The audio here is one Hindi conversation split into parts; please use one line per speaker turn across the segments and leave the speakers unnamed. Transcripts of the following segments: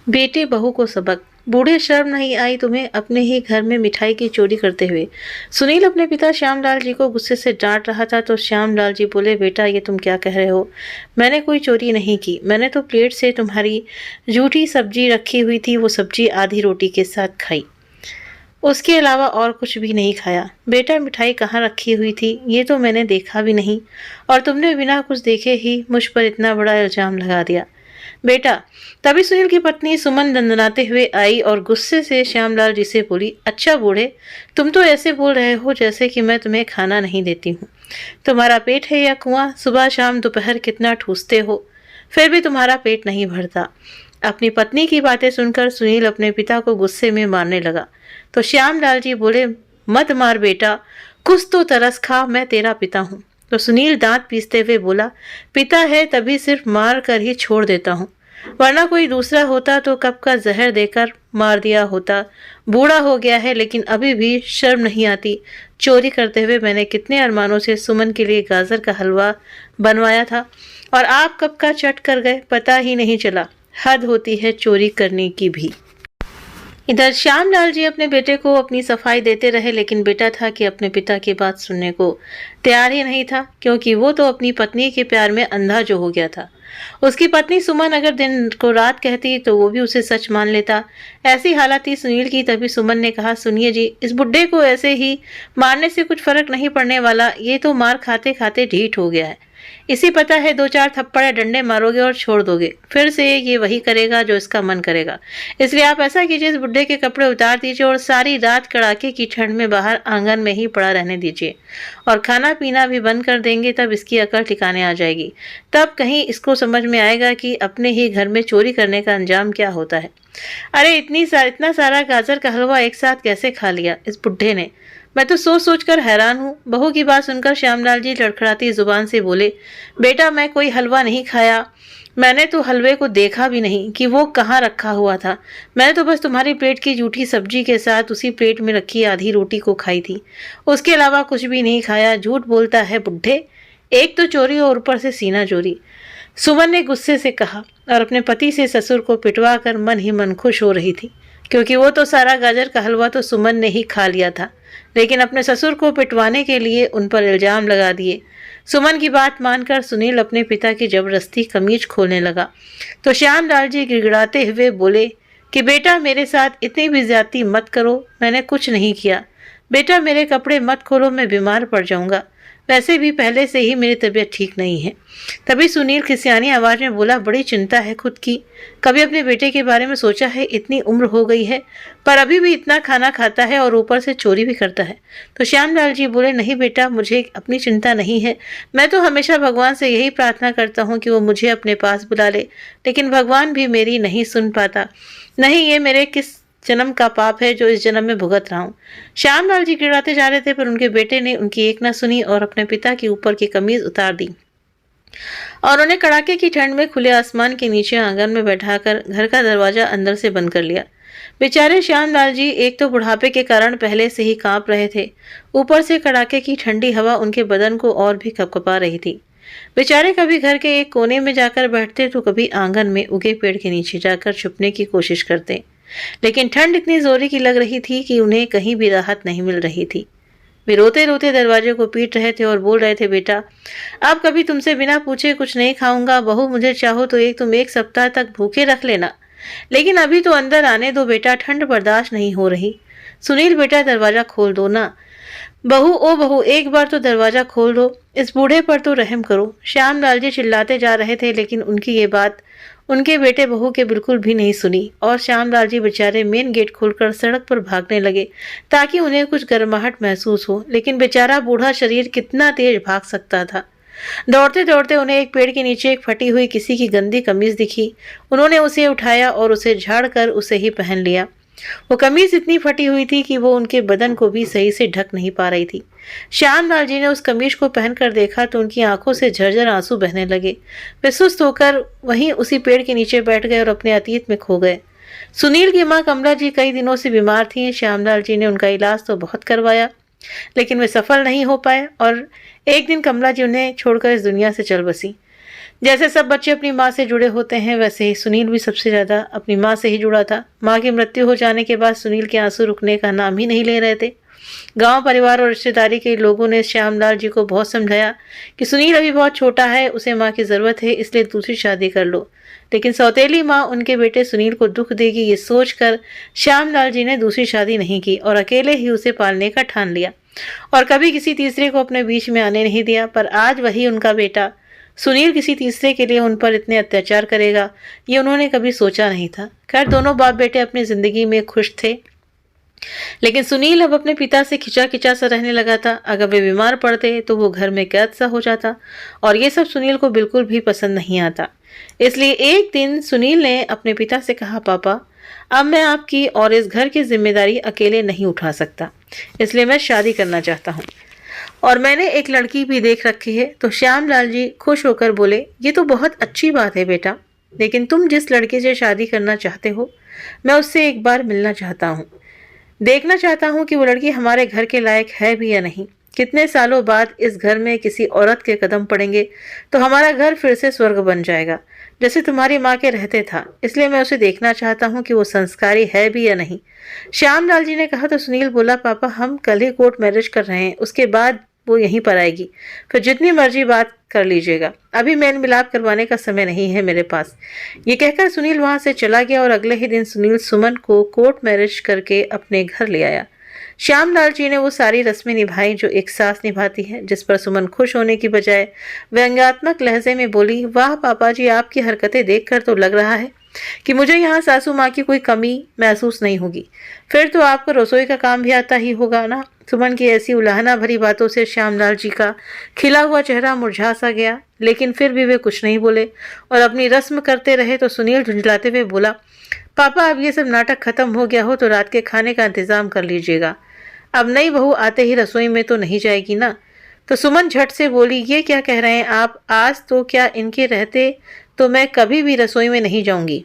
बेटे बहू को सबक। बूढ़े शर्म नहीं आई तुम्हें अपने ही घर में मिठाई की चोरी करते हुए। सुनील अपने पिता श्यामलाल जी को गुस्से से डांट रहा था तो श्यामलाल जी बोले, बेटा ये तुम क्या कह रहे हो? मैंने कोई चोरी नहीं की। मैंने तो प्लेट से तुम्हारी जूठी सब्जी रखी हुई थी, वो सब्जी आधी रोटी के साथ खाई, उसके अलावा और कुछ भी नहीं खाया। बेटा मिठाई कहाँ रखी हुई थी ये तो मैंने देखा भी नहीं, और तुमने बिना कुछ देखे ही मुझ पर इतना बड़ा इल्जाम लगा दिया। बेटा। तभी सुनील की पत्नी सुमन दंदनाते हुए आई और गुस्से से श्यामलाल जी से बोली, अच्छा बूढ़े, तुम तो ऐसे बोल रहे हो जैसे कि मैं तुम्हें खाना नहीं देती हूँ। तुम्हारा पेट है या कुआं? सुबह शाम दोपहर कितना ठूसते हो, फिर भी तुम्हारा पेट नहीं भरता। अपनी पत्नी की बातें सुनकर सुनील अपने पिता को गुस्से में मारने लगा तो श्यामलाल जी बोले, मत मार बेटा, कुछ तो तरस खा, मैं तेरा पिता हूँ। तो सुनील दांत पीसते हुए बोला, पिता है तभी सिर्फ मार कर ही छोड़ देता हूँ, वरना कोई दूसरा होता तो कब का जहर देकर मार दिया होता। बूढ़ा हो गया है लेकिन अभी भी शर्म नहीं आती। चोरी करते हुए मैंने कितने अरमानों से सुमन के लिए गाजर का हलवा बनवाया था और आप कब का चट कर गए, पता ही नहीं चला। हद होती है चोरी करने की भी। इधर श्यामलाल जी अपने बेटे को अपनी सफाई देते रहे लेकिन बेटा था कि अपने पिता की बात सुनने को तैयार ही नहीं था, क्योंकि वो तो अपनी पत्नी के प्यार में अंधा जो हो गया था। उसकी पत्नी सुमन अगर दिन को रात कहती तो वो भी उसे सच मान लेता। ऐसी हालत थी सुनील की। तभी सुमन ने कहा, सुनिए जी, इस बुड्ढे को ऐसे ही मारने से कुछ फर्क नहीं पड़ने वाला, ये तो मार खाते खाते ढीठ हो गया है। इसी पता है दो चार थप्पड़ या डंडे मारोगे और छोड़ दोगे, फिर से ये वही करेगा जो इसका मन करेगा। इसलिए आप ऐसा कीजिए, इस बुड्ढे के कपड़े उतार दीजिए और सारी रात कड़ाके की ठंड में बाहर आंगन में ही पड़ा रहने दीजिए, और खाना पीना भी बंद कर देंगे, तब इसकी अकल ठिकाने आ जाएगी। तब कहीं इसको समझ में आएगा कि अपने ही घर में चोरी करने का अंजाम क्या होता है। अरे इतना सारा गाजर का हलवा एक साथ कैसे खा लिया इस बुड्ढे ने? मैं तो सोच सोच कर हैरान हूँ। बहू की बात सुनकर श्यामलाल जी लड़खड़ाती जुबान से बोले, बेटा मैं कोई हलवा नहीं खाया, मैंने तो हलवे को देखा भी नहीं कि वो कहाँ रखा हुआ था। मैंने तो बस तुम्हारी प्लेट की जूठी सब्जी के साथ उसी प्लेट में रखी आधी रोटी को खाई थी, उसके अलावा कुछ भी नहीं खाया। झूठ बोलता है बुड्ढे, एक तो चोरी और ऊपर से सीना चोरी। सुमन ने गुस्से से कहा और अपने पति से ससुर को पिटवा कर मन ही मन खुश हो रही थी, क्योंकि वो तो सारा गाजर का हलवा तो सुमन ने ही खा लिया था, लेकिन अपने ससुर को पिटवाने के लिए उन पर इल्जाम लगा दिए। सुमन की बात मानकर सुनील अपने पिता की जबरदस्ती कमीज खोलने लगा तो श्यामलाल जी गिड़गिड़ाते हुए बोले कि बेटा मेरे साथ इतनी भी ज्यादती मत करो, मैंने कुछ नहीं किया। बेटा मेरे कपड़े मत खोलो, मैं बीमार पड़ जाऊंगा, वैसे भी पहले से ही मेरी तबीयत ठीक नहीं है। तभी सुनील खिसियानी आवाज में बोला, बड़ी चिंता है खुद की, कभी अपने बेटे के बारे में सोचा है? इतनी उम्र हो गई है पर अभी भी इतना खाना खाता है और ऊपर से चोरी भी करता है। तो श्यामलाल जी बोले, नहीं बेटा, मुझे अपनी चिंता नहीं है। मैं तो हमेशा भगवान से यही प्रार्थना करता हूँ कि वो मुझे अपने पास बुला ले, लेकिन भगवान भी मेरी नहीं सुन पाता। नहीं, ये मेरे किस जन्म का पाप है जो इस जन्म में भुगत रहा हूँ। श्यामलाल जी गिड़ाते जा रहे थे पर उनके बेटे ने उनकी एक न सुनी और अपने पिता के ऊपर की कमीज उतार दी और उन्हें कड़ाके की ठंड में खुले आसमान के नीचे आंगन में बैठाकर घर का दरवाजा अंदर से बंद कर लिया। बेचारे श्यामलाल जी एक तो बुढ़ापे के कारण पहले से ही कांप रहे थे, ऊपर से कड़ाके की ठंडी हवा उनके बदन को और भी कपकपा रही थी। बेचारे कभी घर के एक कोने में जाकर बैठते तो कभी आंगन में उगे पेड़ के नीचे जाकर छुपने की कोशिश करते, लेकिन ठंड इतनी जोरी की लग रही थी कि उन्हें कहीं भी राहत नहीं मिल रही थी। वे रोते रोते दरवाजे को पीट रहे थे और बोल रहे थे, बेटा अब कभी तुमसे बिना पूछे कुछ नहीं खाऊंगा। बहू मुझे चाहो तो तुम एक सप्ताह तक भूखे रख लेना, लेकिन अभी तो अंदर आने दो बेटा, ठंड बर्दाश्त नहीं हो रही। सुनील बेटा दरवाजा खोल दो ना। बहू, ओ बहू, एक बार तो दरवाजा खोल दो, इस बूढ़े पर तो रहम करो। श्यामलाल जी चिल्लाते जा रहे थे लेकिन उनकी ये बात उनके बेटे बहू के बिल्कुल भी नहीं सुनी और श्यामलाल जी बेचारे मेन गेट खोलकर सड़क पर भागने लगे ताकि उन्हें कुछ गर्माहट महसूस हो, लेकिन बेचारा बूढ़ा शरीर कितना तेज भाग सकता था। दौड़ते दौड़ते उन्हें एक पेड़ के नीचे एक फटी हुई किसी की गंदी कमीज दिखी। उन्होंने उसे उठाया और उसे झाड़ कर उसे ही पहन लिया। वो कमीज इतनी फटी हुई थी कि वो उनके बदन को भी सही से ढक नहीं पा रही थी। श्यामलाल जी ने उस कमीज को पहनकर देखा तो उनकी आंखों से झरझर आंसू बहने लगे। वे सुस्त होकर वहीं उसी पेड़ के नीचे बैठ गए और अपने अतीत में खो गए। सुनील की माँ कमला जी कई दिनों से बीमार थी। श्यामलाल जी ने उनका इलाज तो बहुत करवाया लेकिन वे सफल नहीं हो पाए और एक दिन कमला जी उन्हें छोड़कर इस दुनिया से चल बसी। जैसे सब बच्चे अपनी माँ से जुड़े होते हैं, वैसे ही सुनील भी सबसे ज़्यादा अपनी माँ से ही जुड़ा था। माँ की मृत्यु हो जाने के बाद सुनील के आंसू रुकने का नाम ही नहीं ले रहे थे। गांव, परिवार और रिश्तेदारी के लोगों ने श्यामलाल जी को बहुत समझाया कि सुनील अभी बहुत छोटा है, उसे माँ की ज़रूरत है, इसलिए दूसरी शादी कर लो। लेकिन सौतेली माँ उनके बेटे सुनील को दुख देगी ये सोचकर श्यामलाल जी ने दूसरी शादी नहीं की और अकेले ही उसे पालने का ठान लिया और कभी किसी तीसरे को अपने बीच में आने नहीं दिया। पर आज वही उनका बेटा सुनील किसी तीसरे के लिए उन पर इतने अत्याचार करेगा, ये उन्होंने कभी सोचा नहीं था। खैर, दोनों बाप बेटे अपनी जिंदगी में खुश थे, लेकिन सुनील अब अपने पिता से खिंचा खिंचा सा रहने लगा था। अगर वे बीमार पड़ते तो वो घर में कैद सा हो जाता और ये सब सुनील को बिल्कुल भी पसंद नहीं आता। इसलिए एक दिन सुनील ने अपने पिता से कहा, पापा, अब मैं आपकी और इस घर की जिम्मेदारी अकेले नहीं उठा सकता, इसलिए मैं शादी करना चाहता हूँ और मैंने एक लड़की भी देख रखी है। तो श्यामलाल जी खुश होकर बोले, ये तो बहुत अच्छी बात है बेटा, लेकिन तुम जिस लड़के से शादी करना चाहते हो, मैं उससे एक बार मिलना चाहता हूँ, देखना चाहता हूँ कि वो लड़की हमारे घर के लायक है भी या नहीं। कितने सालों बाद इस घर में किसी औरत के कदम पड़ेंगे तो हमारा घर फिर से स्वर्ग बन जाएगा, जैसे तुम्हारी माँ के रहते था। इसलिए मैं उसे देखना चाहता हूँ कि वो संस्कारी है भी या नहीं। श्यामलाल जी ने कहा तो सुनील बोला, पापा, हम कल ही कोर्ट मैरिज कर रहे हैं, उसके बाद वो यहीं पर आएगी, फिर जितनी मर्जी बात कर लीजिएगा, अभी मेल मिलाप करवाने का समय नहीं है मेरे पास। ये कहकर सुनील वहां से चला गया और अगले ही दिन सुनील सुमन को कोर्ट मैरिज करके अपने घर ले आया। श्यामलाल जी ने वो सारी रस्में निभाई जो एक सास निभाती है, जिस पर सुमन खुश होने की बजाय व्यंग्यात्मक लहजे में बोली, वाह पापा जी, आपकी हरकतें देखकर तो लग रहा है कि मुझे यहाँ सासू माँ की कोई कमी महसूस नहीं होगी। फिर तो आपको रसोई का काम भी आता ही होगा ना। सुमन की ऐसी उलाहना भरी बातों से श्यामलाल जी का खिला हुआ चेहरा मुरझा सा गया, लेकिन फिर भी वे कुछ नहीं बोले और अपनी रस्म करते रहे। तो सुनील झुंझलाते हुए बोला, पापा, अब ये सब नाटक खत्म हो गया हो तो रात के खाने का इंतजाम कर लीजिएगा। अब नई बहू आते ही रसोई में तो नहीं जाएगी ना। तो सुमन झट से बोली, ये क्या कह रहे हैं आप, आज तो क्या इनके रहते तो मैं कभी भी रसोई में नहीं जाऊंगी।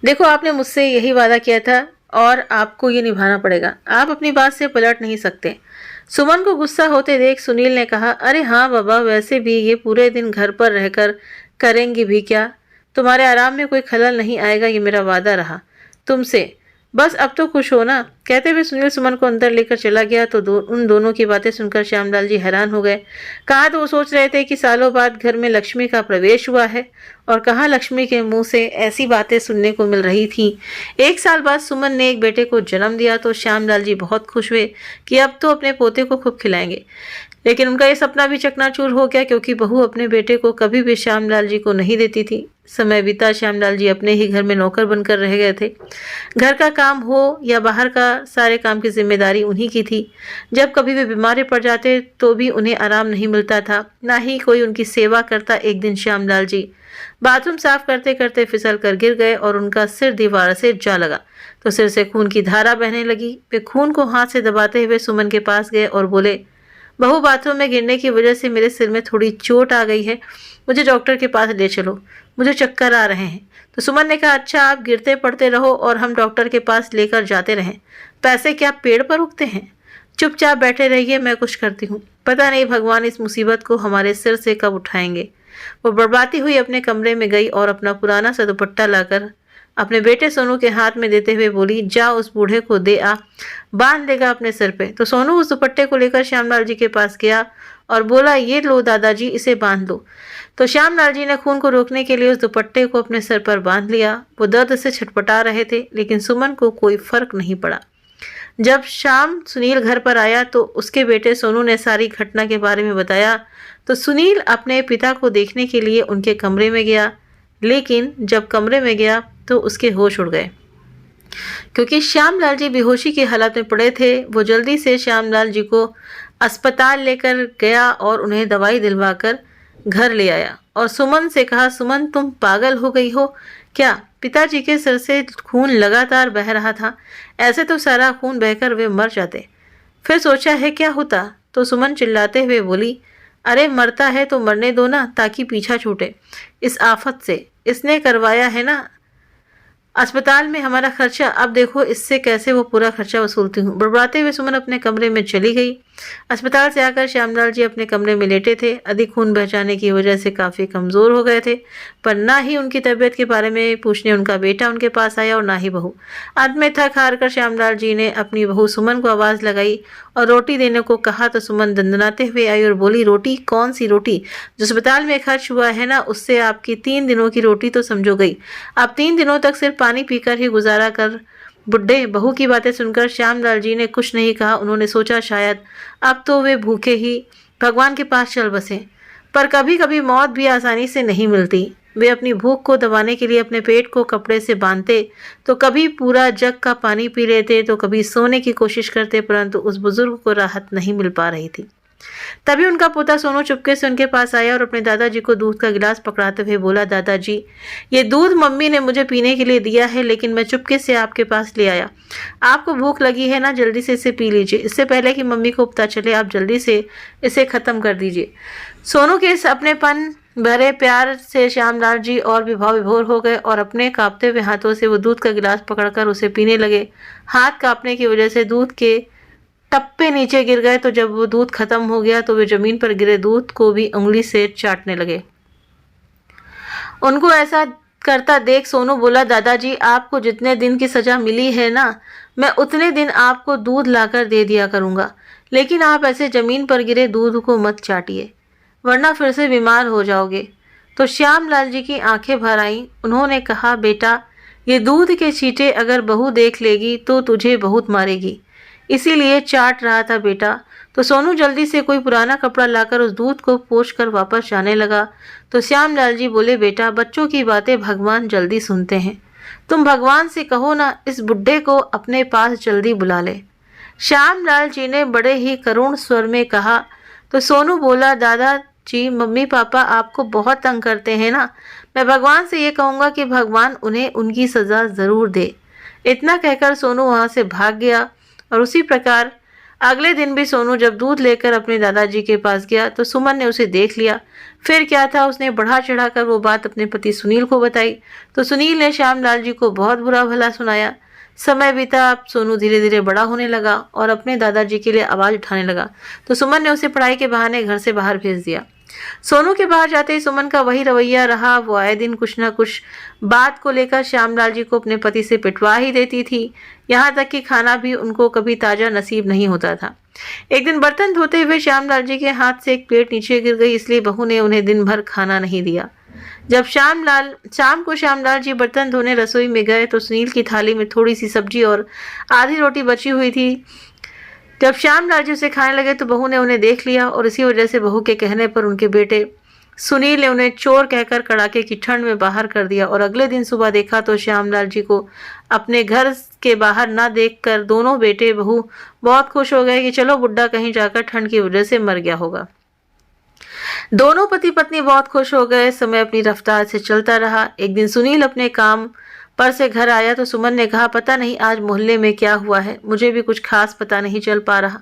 देखो, आपने मुझसे यही वादा किया था और आपको ये निभाना पड़ेगा, आप अपनी बात से पलट नहीं सकते। सुमन को गुस्सा होते देख सुनील ने कहा, अरे हाँ बाबा, वैसे भी ये पूरे दिन घर पर रहकर करेंगी भी क्या, तुम्हारे आराम में कोई खलल नहीं आएगा, ये मेरा वादा रहा तुमसे, बस अब तो खुश हो ना। कहते हुए सुनील सुमन को अंदर लेकर चला गया। तो उन दोनों की बातें सुनकर श्यामलाल जी हैरान हो गए। कहाँ तो वो सोच रहे थे कि सालों बाद घर में लक्ष्मी का प्रवेश हुआ है और कहाँ लक्ष्मी के मुंह से ऐसी बातें सुनने को मिल रही थी। एक साल बाद सुमन ने एक बेटे को जन्म दिया तो श्यामलाल जी बहुत खुश हुए कि अब तो अपने पोते को खूब खिलाएंगे। लेकिन उनका ये सपना भी चकनाचूर हो गया, क्योंकि बहू अपने बेटे को कभी भी श्यामलाल जी को नहीं देती थी। समय बीता, श्यामलाल जी अपने ही घर में नौकर बनकर रह गए थे। घर का काम हो या बाहर का, सारे काम की जिम्मेदारी उन्हीं की थी। जब कभी वे बीमार पड़ जाते तो भी उन्हें आराम नहीं मिलता था, ना ही कोई उनकी सेवा करता। एक दिन श्यामलाल जी बाथरूम साफ करते करते फिसल कर गिर गए और उनका सिर दीवार से जा लगा तो सिर से खून की धारा बहने लगी। वे खून को हाथ से दबाते हुए सुमन के पास गए और बोले, बहू, बाथरूम में गिरने की वजह से मेरे सिर में थोड़ी चोट आ गई है, मुझे डॉक्टर के पास ले चलो, मुझे चक्कर आ रहे हैं। तो सुमन ने कहा, अच्छा, आप गिरते पड़ते रहो और हम डॉक्टर के पास लेकर जाते रहें, पैसे क्या पेड़ पर उगते हैं, चुपचाप बैठे रहिए, मैं कुछ करती हूँ, पता नहीं भगवान इस मुसीबत को हमारे सिर से कब उठाएंगे। वो बर्बाती हुई अपने कमरे में गई और अपना पुराना सा दुपट्टा लाकर अपने बेटे सोनू के हाथ में देते हुए बोली, जा उस बूढ़े को दे आ, बांध देगा अपने सिर पे। तो सोनू उस दुपट्टे को लेकर श्यामलाल जी के पास गया और बोला, ये लो दादाजी, इसे बांध लो। तो श्यामलाल जी ने खून को रोकने के लिए उस दुपट्टे को अपने सिर पर बांध लिया। वो दर्द से छटपटा रहे थे, लेकिन सुमन को कोई फर्क नहीं पड़ा। जब शाम सुनील घर पर आया तो उसके बेटे सोनू ने सारी घटना के बारे में बताया। तो सुनील अपने पिता को देखने के लिए उनके कमरे में गया, लेकिन जब कमरे में गया तो उसके होश उड़ गए, क्योंकि श्यामलाल जी बेहोशी की हालत में पड़े थे। वो जल्दी से श्यामलाल जी को अस्पताल लेकर गया और उन्हें दवाई दिलवाकर घर ले आया और सुमन से कहा, सुमन, तुम पागल हो गई हो क्या, पिताजी के सिर से खून लगातार बह रहा था, ऐसे तो सारा खून बहकर वे मर जाते, फिर सोचा है क्या होता। तो सुमन चिल्लाते हुए बोली, अरे मरता है तो मरने दो ना, ताकि पीछा छूटे इस आफत से, इसने करवाया है ना अस्पताल में हमारा खर्चा, अब देखो इससे कैसे वो पूरा खर्चा वसूलती हूँ। बड़बड़ाते हुए सुमन अपने कमरे में चली गई। अस्पताल से आकर श्यामलाल जी अपने कमरे में लेटे थे। अधिक खून बह जाने की वजह से काफ़ी कमज़ोर हो गए थे, पर ना ही उनकी तबीयत के बारे में पूछने उनका बेटा उनके पास आया और ना ही बहू। अंत में थक हार कर श्यामलाल जी ने अपनी बहू सुमन को आवाज़ लगाई और रोटी देने को कहा तो सुमन दंदनाते हुए आई और बोली, रोटी? कौन सी रोटी? जो अस्पताल में खर्च हुआ है ना, उससे आपकी 3 दिनों की रोटी तो समझो गई। आप 3 दिनों तक सिर्फ पानी पीकर ही गुजारा कर। बुड्ढे बहू की बातें सुनकर श्यामलाल जी ने कुछ नहीं कहा। उन्होंने सोचा शायद अब तो वे भूखे ही भगवान के पास चल बसे, पर कभी कभी मौत भी आसानी से नहीं मिलती। वे अपनी भूख को दबाने के लिए अपने पेट को कपड़े से बांधते, तो कभी पूरा जग का पानी पी लेते, तो कभी सोने की कोशिश करते, परंतु उस बुजुर्ग को राहत नहीं मिल पा रही थी। तभी उनका पोता सोनू चुपके से उनके पास आया और अपने दादाजी को दूध का गिलास पकड़ाते हुए बोला, दादाजी, ये दूध मम्मी ने मुझे पीने के लिए दिया है, लेकिन मैं चुपके से आपके पास ले आया। आपको भूख लगी है ना, जल्दी से इसे पी लीजिए। इससे पहले कि मम्मी को पता चले, आप जल्दी से इसे ख़त्म कर दीजिए। सोनू के इस अपनेपन भरे प्यार से श्यामलाल जी और भी भाव विभोर हो गए और अपने कांपते हुए हाथों से वो दूध का गिलास पकड़कर उसे पीने लगे। हाथ कांपने की वजह से दूध के टप्पे नीचे गिर गए, तो जब वो दूध खत्म हो गया तो वे जमीन पर गिरे दूध को भी उंगली से चाटने लगे। उनको ऐसा करता देख सोनू बोला, दादाजी, आपको जितने दिन की सजा मिली है ना, मैं उतने दिन आपको दूध लाकर दे दिया करूँगा, लेकिन आप ऐसे जमीन पर गिरे दूध को मत चाटिए, वरना फिर से बीमार हो जाओगे। तो श्यामलाल जी की आंखें भर आईं। उन्होंने कहा, बेटा, ये दूध के छींटे अगर बहू देख लेगी तो तुझे बहुत मारेगी, इसीलिए चाट रहा था बेटा। तो सोनू जल्दी से कोई पुराना कपड़ा लाकर उस दूध को पोंछकर वापस जाने लगा। तो श्यामलाल जी बोले, बेटा, बच्चों की बातें भगवान जल्दी सुनते हैं। तुम भगवान से कहो ना, इस बुड्ढे को अपने पास जल्दी बुला ले। श्यामलाल जी ने बड़े ही करुण स्वर में कहा। तो सोनू बोला, दादाजी, मम्मी पापा आपको बहुत तंग करते हैं ना, मैं भगवान से ये कहूँगा कि भगवान उन्हें उनकी सज़ा ज़रूर दे। इतना कहकर सोनू वहाँ से भाग गया। और उसी प्रकार अगले दिन भी सोनू जब दूध लेकर अपने दादाजी के पास गया तो सुमन ने उसे देख लिया। फिर क्या था, उसने बढ़ा चढ़ाकर वो बात अपने पति सुनील को बताई। तो सुनील ने श्यामलाल जी को बहुत बुरा भला सुनाया। समय बीता, अब सोनू धीरे धीरे बड़ा होने लगा और अपने दादाजी के लिए आवाज़ उठाने लगा। तो सुमन ने उसे पढ़ाई के बहाने घर से बाहर भेज दिया। सोनू के बाहर जाते ही सुमन का वही रवैया रहा। वो आए दिन कुछ न कुछ बात को लेकर श्यामलाल जी को अपने पति से पिटवा ही देती थी। यहाँ तक कि खाना भी उनको कभी ताज़ा नसीब नहीं होता था। एक दिन बर्तन धोते हुए श्यामलाल जी के हाथ से एक प्लेट नीचे गिर गई, इसलिए बहू ने उन्हें दिन भर खाना नहीं दिया। जब शाम को श्यामलाल जी बर्तन धोने रसोई में गए तो सुनील की थाली में थोड़ी सी सब्जी और आधी रोटी बची हुई थी। जब श्यामलाल जी उसे खाने लगे तो बहू ने उन्हें देख लिया और इसी वजह से बहू के कहने पर उनके बेटे सुनील ने उन्हें चोर कहकर कड़ाके की ठंड में बाहर कर दिया। और अगले दिन सुबह देखा तो श्यामलाल जी को अपने घर के बाहर ना देखकर दोनों बेटे बहू बहुत खुश हो गए कि चलो बुड्ढा कहीं जाकर ठंड की वजह से मर गया होगा। दोनों पति पत्नी बहुत खुश हो गए। समय अपनी रफ्तार से चलता रहा। एक दिन सुनील अपने काम पर से घर आया तो सुमन ने कहा, पता नहीं आज मोहल्ले में क्या हुआ है, मुझे भी कुछ खास पता नहीं चल पा रहा,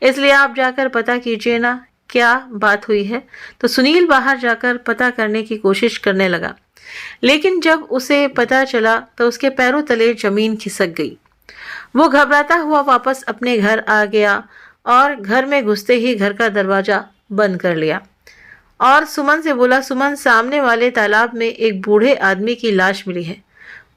इसलिए आप जाकर पता कीजिए ना क्या बात हुई है। तो सुनील बाहर जाकर पता करने की कोशिश करने लगा, लेकिन जब उसे पता चला तो उसके पैरों तले जमीन खिसक गई। वो घबराता हुआ वापस अपने घर आ गया और घर में घुसते ही घर का दरवाजा बंद कर लिया और सुमन से बोला, सुमन, सामने वाले तालाब में एक बूढ़े आदमी की लाश मिली है,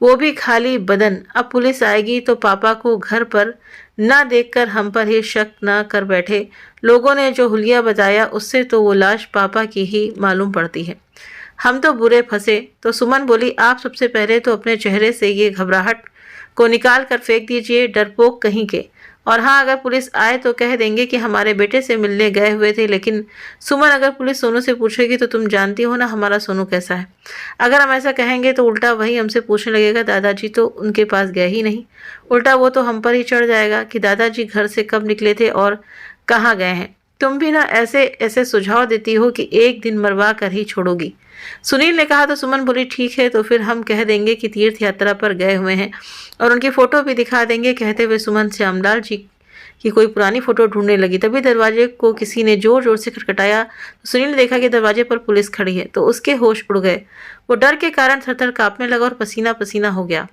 वो भी खाली बदन। अब पुलिस आएगी तो पापा को घर पर ना देखकर हम पर ही शक ना कर बैठे। लोगों ने जो हुलिया बताया उससे तो वो लाश पापा की ही मालूम पड़ती है। हम तो बुरे फंसे। तो सुमन बोली, आप सबसे पहले तो अपने चेहरे से ये घबराहट को निकाल कर फेंक दीजिए, डरपोक कहीं के। और हाँ, अगर पुलिस आए तो कह देंगे कि हमारे बेटे से मिलने गए हुए थे। लेकिन सुमन, अगर पुलिस सोनू से पूछेगी तो तुम जानती हो ना हमारा सोनू कैसा है। अगर हम ऐसा कहेंगे तो उल्टा वही हमसे पूछने लगेगा, दादाजी तो उनके पास गए ही नहीं। उल्टा वो तो हम पर ही चढ़ जाएगा कि दादाजी घर से कब निकले थे और कहाँ गए हैं। तुम भी ना ऐसे ऐसे सुझाव देती हो कि एक दिन मरवा कर ही छोड़ोगी। सुनील ने कहा। तो सुमन बोली, ठीक है, तो फिर हम कह देंगे कि तीर्थ यात्रा पर गए हुए हैं और उनकी फ़ोटो भी दिखा देंगे। कहते हुए सुमन श्यामलाल जी की कोई पुरानी फ़ोटो ढूंढने लगी। तभी दरवाजे को किसी ने ज़ोर ज़ोर से खटखटाया। तो सुनील ने देखा कि दरवाजे पर पुलिस खड़ी है, तो उसके होश उड़ गए। वो डर के कारण थर थर काँपने लगा और पसीना पसीना हो गया।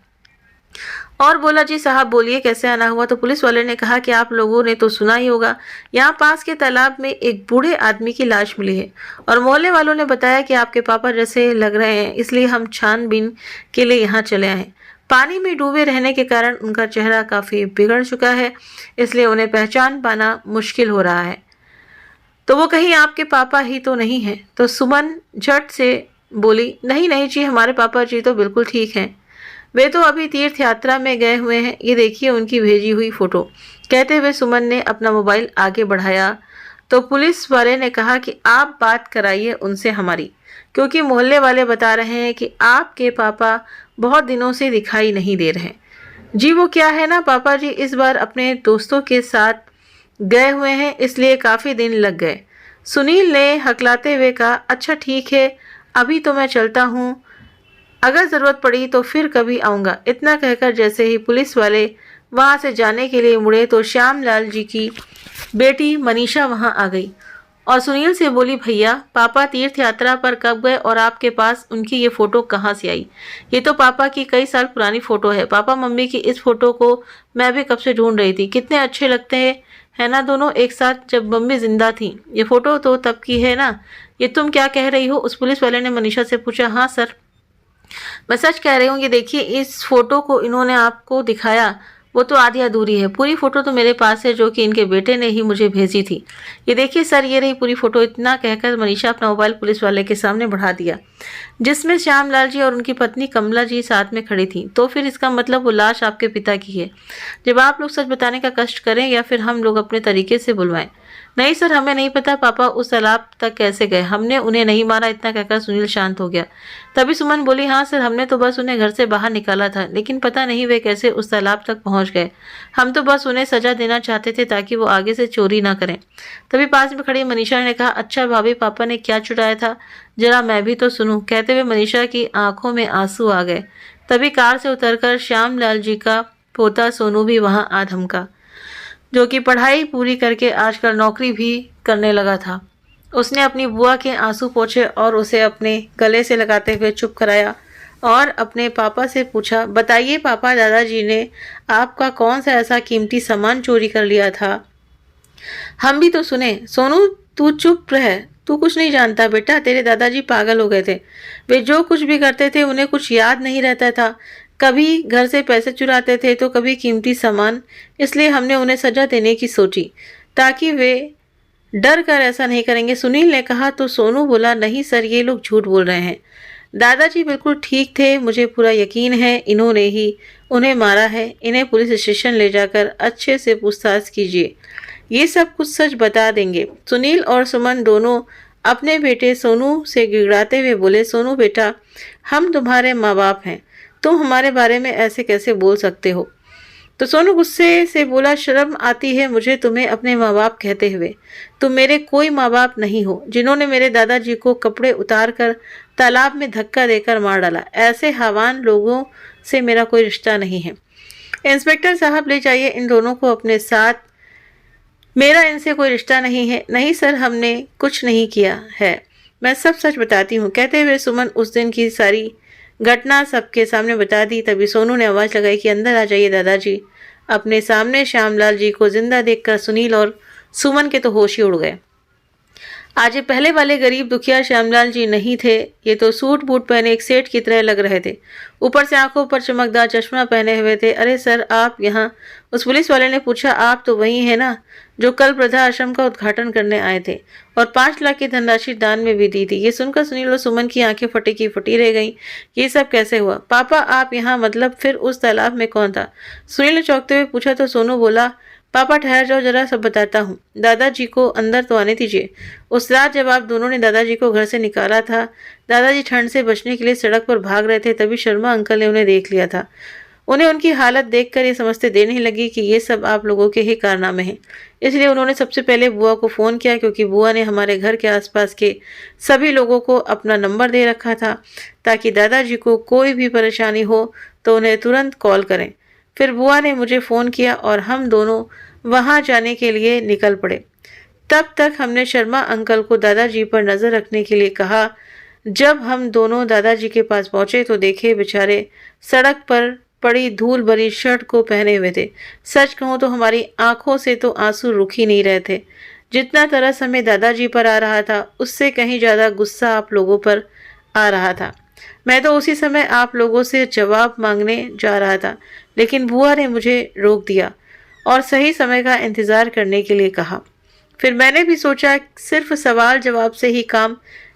और बोला, जी साहब बोलिए कैसे आना हुआ। तो पुलिस वाले ने कहा कि आप लोगों ने तो सुना ही होगा, यहाँ पास के तालाब में एक बूढ़े आदमी की लाश मिली है और मोहल्ले वालों ने बताया कि आपके पापा जैसे लग रहे हैं, इसलिए हम छानबीन के लिए यहाँ चले आए। पानी में डूबे रहने के कारण उनका चेहरा काफी बिगड़ चुका है, इसलिए उन्हें पहचान पाना मुश्किल हो रहा है। तो वो कहीं आपके पापा ही तो नहीं है। तो सुमन झट से बोली, नहीं नहीं जी, हमारे पापा जी तो बिल्कुल ठीक हैं, वे तो अभी तीर्थ यात्रा में गए हुए हैं, ये देखिए उनकी भेजी हुई फोटो। कहते हुए सुमन ने अपना मोबाइल आगे बढ़ाया तो पुलिस वाले ने कहा कि आप बात कराइए उनसे हमारी, क्योंकि मोहल्ले वाले बता रहे हैं कि आपके पापा बहुत दिनों से दिखाई नहीं दे रहे। जी वो क्या है ना, पापा जी इस बार अपने दोस्तों के साथ गए हुए हैं, इसलिए काफ़ी दिन लग गए। सुनील ने हकलाते हुए कहा, अच्छा ठीक है, अभी तो मैं चलता हूँ, अगर ज़रूरत पड़ी तो फिर कभी आऊँगा। इतना कहकर जैसे ही पुलिस वाले वहाँ से जाने के लिए मुड़े तो श्यामलाल जी की बेटी मनीषा वहाँ आ गई और सुनील से बोली, भैया पापा तीर्थ यात्रा पर कब गए और आपके पास उनकी ये फ़ोटो कहाँ से आई? ये तो पापा की कई साल पुरानी फ़ोटो है। पापा मम्मी की इस फ़ोटो को मैं भी कब से ढूंढ रही थी। कितने अच्छे लगते हैं, है ना दोनों एक साथ जब मम्मी जिंदा थी। ये फ़ोटो तो तब की है ना। ये तुम क्या कह रही हो? उस पुलिस वाले ने मनीषा से पूछा। हाँ सर, मैं सच कह रही हूँ। ये देखिए, इस फोटो को इन्होंने आपको दिखाया वो तो आधी अधूरी है, पूरी फोटो तो मेरे पास है जो कि इनके बेटे ने ही मुझे भेजी थी। ये देखिए सर, ये रही पूरी फोटो। इतना कहकर मनीषा अपना मोबाइल पुलिस वाले के सामने बढ़ा दिया, जिसमें श्यामलाल जी और उनकी पत्नी कमला जी साथ में खड़ी थी। तो फिर इसका मतलब वो लाश आपके पिता की है। जब आप लोग सच बताने का कष्ट करें या फिर हम लोग अपने तरीके से बुलवाएं। नहीं सर, हमें नहीं पता पापा उस तालाब तक कैसे गए, हमने उन्हें नहीं मारा। इतना कहकर सुनील शांत हो गया। तभी सुमन बोली, हाँ सर, हमने तो बस उन्हें घर से बाहर निकाला था, लेकिन पता नहीं वे कैसे उस तालाब तक पहुंच गए। हम तो बस उन्हें सजा देना चाहते थे ताकि वो आगे से चोरी ना करें। तभी पास में खड़ी मनीषा ने कहा, अच्छा भाभी, पापा ने क्या चुराया था, जरा मैं भी तो सुनूं। कहते हुए मनीषा की आंखों में आंसू आ गए। तभी कार से उतरकर श्यामलाल जी का पोता सोनू भी वहां आ धमका, जो कि पढ़ाई पूरी करके आजकल नौकरी भी करने लगा था। उसने अपनी बुआ के आंसू पोंछे और उसे अपने गले से लगाते हुए चुप कराया और अपने पापा से पूछा, बताइए पापा, दादाजी ने आपका कौन सा ऐसा कीमती सामान चोरी कर लिया था? हम भी तो सुने। सोनू तू चुप रह, तू कुछ नहीं जानता बेटा, तेरे दादाजी पागल हो गए थे। वे जो कुछ भी करते थे उन्हें कुछ याद नहीं रहता था। कभी घर से पैसे चुराते थे तो कभी कीमती सामान। इसलिए हमने उन्हें सजा देने की सोची ताकि वे डर कर ऐसा नहीं करेंगे। सुनील ने कहा। तो सोनू बोला, नहीं सर, ये लोग झूठ बोल रहे हैं, दादाजी बिल्कुल ठीक थे, मुझे पूरा यकीन है इन्होंने ही उन्हें मारा है। इन्हें पुलिस स्टेशन ले जाकर अच्छे से पूछताछ कीजिए, ये सब कुछ सच बता देंगे। सुनील और सुमन दोनों अपने बेटे सोनू से गिड़गिड़ाते हुए बोले, सोनू बेटा, हम तुम्हारे माँ बाप हैं, तुम हमारे बारे में ऐसे कैसे बोल सकते हो? तो सोनू गुस्से से बोला, शर्म आती है मुझे तुम्हें अपने माँ बाप कहते हुए। तुम मेरे कोई माँ बाप नहीं हो जिन्होंने मेरे दादाजी को कपड़े उतार कर तालाब में धक्का देकर मार डाला। ऐसे हवान लोगों से मेरा कोई रिश्ता नहीं है। इंस्पेक्टर साहब, ले जाइए इन दोनों को अपने साथ, मेरा इनसे कोई रिश्ता नहीं है। नहीं सर, हमने कुछ नहीं किया है, मैं सब सच बताती हूँ। कहते हुए सुमन उस दिन की सारी घटना सबके सामने बता दी। तभी सोनू ने आवाज़ लगाई कि अंदर आ जाइए दादाजी। अपने सामने श्यामलाल जी को जिंदा देखकर सुनील और सुमन के तो होश ही उड़ गए। आज ये पहले वाले गरीब दुखिया श्यामलाल जी नहीं थे, ये तो सूट बूट पहने एक सेठ की तरह लग रहे थे। ऊपर से आंखों पर चमकदार चश्मा पहने हुए थे। अरे सर, आप यहाँ? उस पुलिस वाले ने पूछा। आप तो वही है ना जो कल वृद्धा आश्रम का उद्घाटन करने आए थे और 5 लाख की धनराशि दान में भी दी थी। ये सुनकर सुनील और सुमन की आंखें फटी की फटी रह गईं। ये सब कैसे हुआ? पापा आप यहाँ, मतलब फिर उस तालाब में कौन था? सुनील ने चौंकते हुए पूछा। तो सोनू बोला, पापा ठहर जाओ, जरा सब बताता हूँ, दादाजी को अंदर तो आने दीजिए। उस रात जब आप दोनों ने दादाजी को घर से निकाला था, दादाजी ठंड से बचने के लिए सड़क पर भाग रहे थे, तभी शर्मा अंकल ने उन्हें देख लिया था। उन्हें उनकी हालत देखकर ये समझते देर नहीं लगी कि ये सब आप लोगों के ही कारनामे हैं। इसलिए उन्होंने सबसे पहले बुआ को फ़ोन किया, क्योंकि बुआ ने हमारे घर के आसपास के सभी लोगों को अपना नंबर दे रखा था ताकि दादाजी को कोई भी परेशानी हो तो उन्हें तुरंत कॉल करें। फिर बुआ ने मुझे फ़ोन किया और हम दोनों वहाँ जाने के लिए निकल पड़े। तब तक हमने शर्मा अंकल को दादाजी पर नज़र रखने के लिए कहा। जब हम दोनों दादाजी के पास पहुँचे तो देखे बेचारे सड़क पर पड़ी धूल भरी शर्ट को पहने हुए थे। सच कहूँ तो हमारी आंखों से तो आंसू रुक ही नहीं रहे थे। जितना तरस हमें दादाजी पर आ रहा था, उससे कहीं ज़्यादा गुस्सा आप लोगों पर आ रहा था। मैं तो उसी समय आप लोगों से जवाब मांगने जा रहा था, लेकिन बुआ ने मुझे रोक दिया और सही समय का इंतज़ार करने के लिए कहा। फिर मैंने भी सोचा सिर्फ सवाल जवाब से ही काम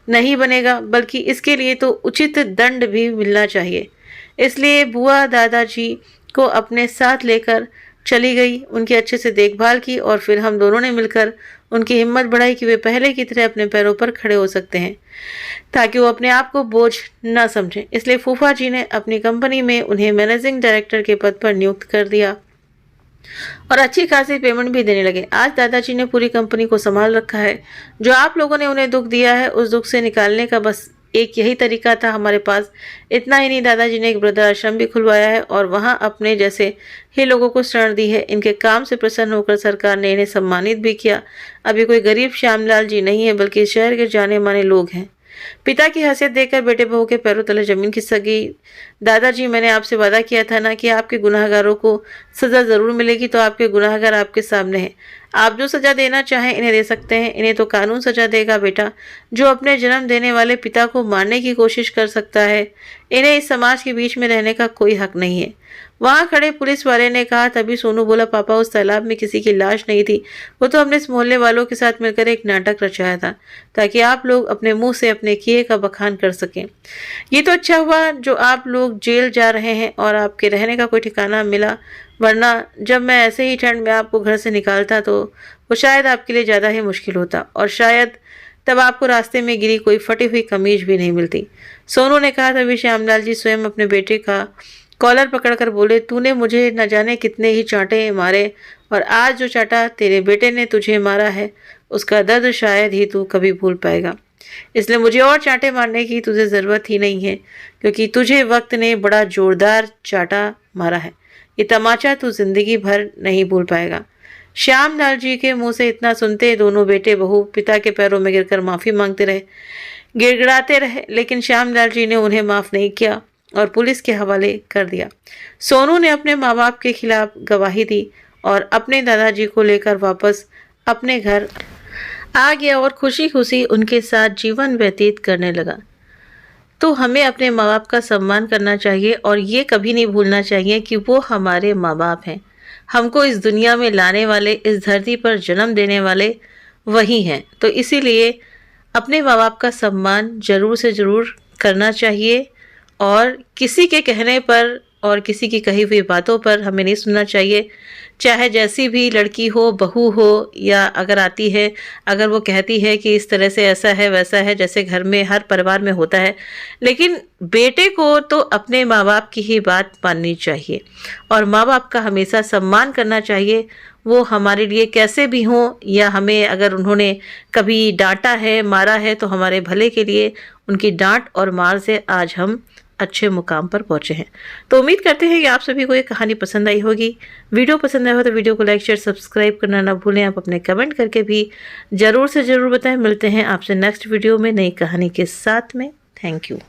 नहीं बनेगा, बल्कि इसके लिए तो उचित दंड भी मिलना चाहिए। इसलिए बुआ दादाजी को अपने साथ लेकर चली गई, उनकी अच्छे से देखभाल की और फिर हम दोनों ने मिलकर उनकी हिम्मत बढ़ाई कि वे पहले की तरह अपने पैरों पर खड़े हो सकते हैं, ताकि वो अपने आप को बोझ न समझें। इसलिए फूफा जी ने अपनी कंपनी में उन्हें मैनेजिंग डायरेक्टर के पद पर नियुक्त कर दिया और अच्छी खासी पेमेंट भी देने लगे। आज दादाजी ने पूरी कंपनी को संभाल रखा है। जो आप लोगों ने उन्हें दुख दिया है, उस दुख से निकालने का बस एक यही तरीका था हमारे पास। इतना ही नहीं, दादाजी ने एक वृद्धा आश्रम भी खुलवाया है और वहाँ अपने जैसे ही लोगों को शरण दी है। इनके काम से प्रसन्न होकर सरकार ने इन्हें सम्मानित भी किया। अभी कोई गरीब श्यामलाल जी नहीं है, बल्कि शहर के जाने माने लोग हैं। पिता की हैसियत देखकर बेटे बहू के पैरों तले जमीन खिसक गई। दादाजी, मैंने आपसे वादा किया था ना कि आपके गुनाहगारों को सजा जरूर मिलेगी, तो आपके गुनाहगार आपके सामने हैं। आप जो सजा देना चाहें इन्हें दे सकते हैं। इन्हें तो कानून सजा देगा बेटा। जो अपने जन्म देने वाले पिता को मारने की कोशिश कर सकता है, इन्हें इस समाज के बीच में रहने का कोई हक नहीं है। वहाँ खड़े पुलिस वाले ने कहा। तभी सोनू बोला, पापा उस तालाब में किसी की लाश नहीं थी, वो तो हमने इस मोहल्ले वालों के साथ मिलकर एक नाटक रचाया था, ताकि आप लोग अपने मुंह से अपने किए का बखान कर सकें। ये तो अच्छा हुआ जो आप लोग जेल जा रहे हैं और आपके रहने का कोई ठिकाना मिला, वरना जब मैं ऐसे ही ठंड में आपको घर से निकालता तो वो शायद आपके लिए ज़्यादा ही मुश्किल होता, और शायद तब आपको रास्ते में गिरी कोई फटी हुई कमीज भी नहीं मिलती। सोनू ने कहा। तभी श्यामलाल जी स्वयं अपने बेटे का कॉलर पकड़कर बोले, तूने मुझे न जाने कितने ही चांटे मारे, और आज जो चांटा तेरे बेटे ने तुझे मारा है, उसका दर्द शायद ही तू कभी भूल पाएगा। इसलिए मुझे और चांटे मारने की तुझे ज़रूरत ही नहीं है, क्योंकि तुझे वक्त ने बड़ा जोरदार चांटा मारा है। ये तमाचा तू जिंदगी भर नहीं भूल पाएगा। श्यामलाल जी के मुंह से इतना सुनते दोनों बेटे बहू पिता के पैरों में गिरकर माफ़ी मांगते रहे, गिड़गिड़ाते रहे, लेकिन श्यामलाल जी ने उन्हें माफ़ नहीं किया और पुलिस के हवाले कर दिया। सोनू ने अपने माँ बाप के खिलाफ गवाही दी और अपने दादाजी को लेकर वापस अपने घर आ गया और खुशी खुशी उनके साथ जीवन व्यतीत करने लगा। तो हमें अपने माँ बाप का सम्मान करना चाहिए और ये कभी नहीं भूलना चाहिए कि वो हमारे माँ बाप हैं। हमको इस दुनिया में लाने वाले, इस धरती पर जन्म देने वाले वही हैं। तो इसीलिए अपने माँ बाप का सम्मान ज़रूर से ज़रूर करना चाहिए और किसी के कहने पर और किसी की कही हुई बातों पर हमें नहीं सुनना चाहिए। चाहे जैसी भी लड़की हो, बहू हो, या अगर आती है, अगर वो कहती है कि इस तरह से ऐसा है वैसा है, जैसे घर में हर परिवार में होता है, लेकिन बेटे को तो अपने माँ बाप की ही बात माननी चाहिए और माँ बाप का हमेशा सम्मान करना चाहिए। वो हमारे लिए कैसे भी हों, या हमें अगर उन्होंने कभी डांटा है, मारा है, तो हमारे भले के लिए उनकी डांट और मार से आज हम अच्छे मुकाम पर पहुंचे हैं। तो उम्मीद करते हैं कि आप सभी को ये कहानी पसंद आई होगी। वीडियो पसंद आया हो तो वीडियो को लाइक शेयर सब्सक्राइब करना ना भूलें। आप अपने कमेंट करके भी ज़रूर से ज़रूर बताएं। मिलते हैं आपसे नेक्स्ट वीडियो में नई कहानी के साथ में। Thank you.